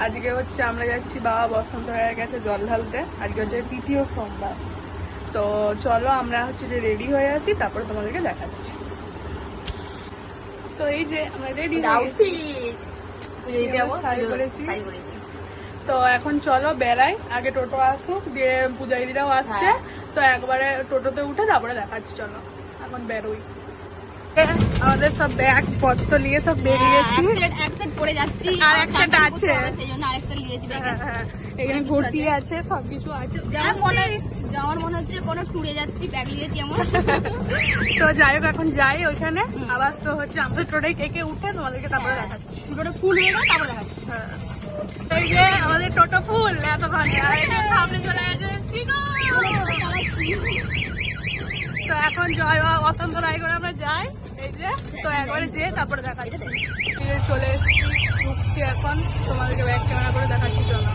আজকে হচ্ছে আমরা যাচ্ছি বাবা বসন্ত রায়ের কাছে জল ঢালতে। আজকে হচ্ছে তৃতীয় সোমবার। তো চলো আমরা হচ্ছে যে রেডি হয়ে আসি, তারপরে তোমাদেরকে দেখাচ্ছি। তো এই যে আমরা রেডি করেছি। তো এখন চলো বেড়াই, আগে টোটো আসুক, দিয়ে পূজারীরাও আসছে। তো একবারে টোটোতে উঠে তারপরে দেখাচ্ছি। চলো এখন বেরোই। আমাদের সব ব্যাগ পত্র নিয়ে সব বেরিয়েছি। এক সেট পরে যাচ্ছি আর এক সেট আছে, সেইজন্য আরেক সেট নিয়েছি ব্যাগে। এখানে ভর্তি আছে, সবকিছু আছে। যাওয়ার মনে হচ্ছে কোনো ট্যুরে যাচ্ছি, ব্যাগ নিয়েছি এমন। তো যাই হোক, এখন যাই ওইখানে। আবার তো হচ্ছে আমাদের টোটোয় কে উঠে তোমাদেরকে তারপরে দেখাচ্ছি। টোটো ফুল হয়ে গেল তারপরে দেখাচ্ছি। এই যে আমাদের টোটো ফুল এতক্ষণ, আর এই যে সামনে চলে গেছে। তো এখন জয় বাবা বসন্ত রায় করে আমরা যাই। এই যে তো একবারে যেয়ে তারপরে দেখাচ্ছি। চলে এসেছি, ঢুকছি এখন, তোমাদেরকে ব্যাক ক্যামেরা করে দেখাচ্ছি। চলো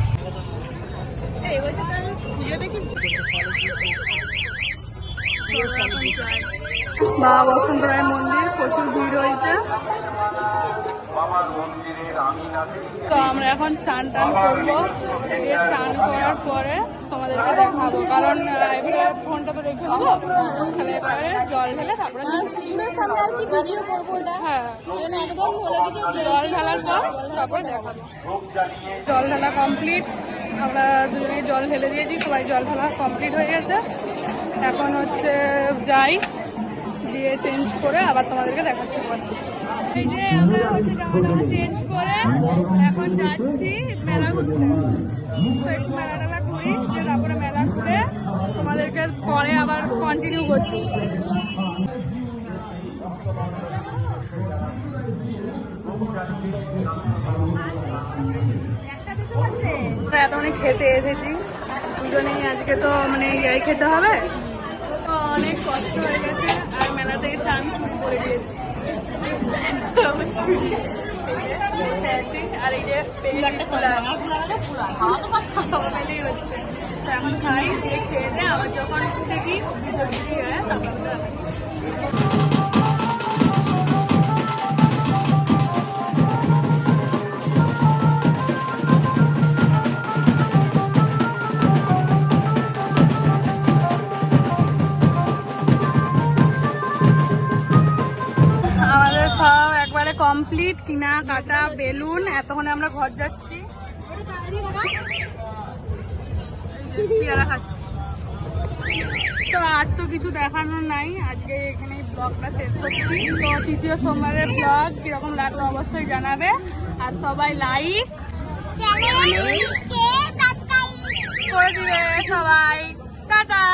এই বছর আমি পুজো দেখি। বাবা বসন্ত রায় মন্দির, প্রচুর ভিড় হয়েছে। তো আমরা এখন স্নান টান করবো, দিয়ে স্নান করার পরে তোমাদেরকে দেখাবো, কারণ এবারে ফোনটা তো রেখে দেবো। তাহলে এবারে জল ঢেলে তারপরে সামনে আর কি ভিডিও করবো ওটা। হ্যাঁ, একদম বলে দিতে জল ঢালার পর তারপরে দেখাবো। জল ঢালা কমপ্লিট, আমরা দুজনে জল ঢেলে দিয়েছি, সবাই জল ঢালা কমপ্লিট হয়ে গেছে। এখন হচ্ছে যাই, দিয়ে চেঞ্জ করে আবার তোমাদেরকে দেখাচ্ছি। এই যে আমরা হচ্ছে জামা চেঞ্জ করে এখন যাচ্ছি মেলা ঘুরতে। তো একটু মেলা টেলা ঘুরি, তারপরে মেলা ঘুরে তোমাদেরকে পরে আবার কন্টিনিউ করছি। এতক্ষণে খেতে এসেছি দুজনেই। আজকে তো মানে ইয়াই খেতে হবে, অনেক কষ্ট হয়ে গেছে। আর মেলা থেকে স্নান শুরু করে দিয়েছি। আর এই যে হচ্ছে, তো এখন খাই, দিয়ে খেয়ে যায় আবার যখন দেখি তারপর সব একবারে কমপ্লিট, কিনা কাটা বেলুন। এতক্ষণে আমরা ঘর যাচ্ছি, পেয়ারা খাচ্ছি। তো আর তো কিছু দেখানোর নাই, আজকে এখানে ব্লগটা শেষ করছি। তো তৃতীয় সোমবারের ব্লগ কিরকম লাগলো অবশ্যই জানাবে, আর সবাই লাইক করে দিবে সবাই। টাটা।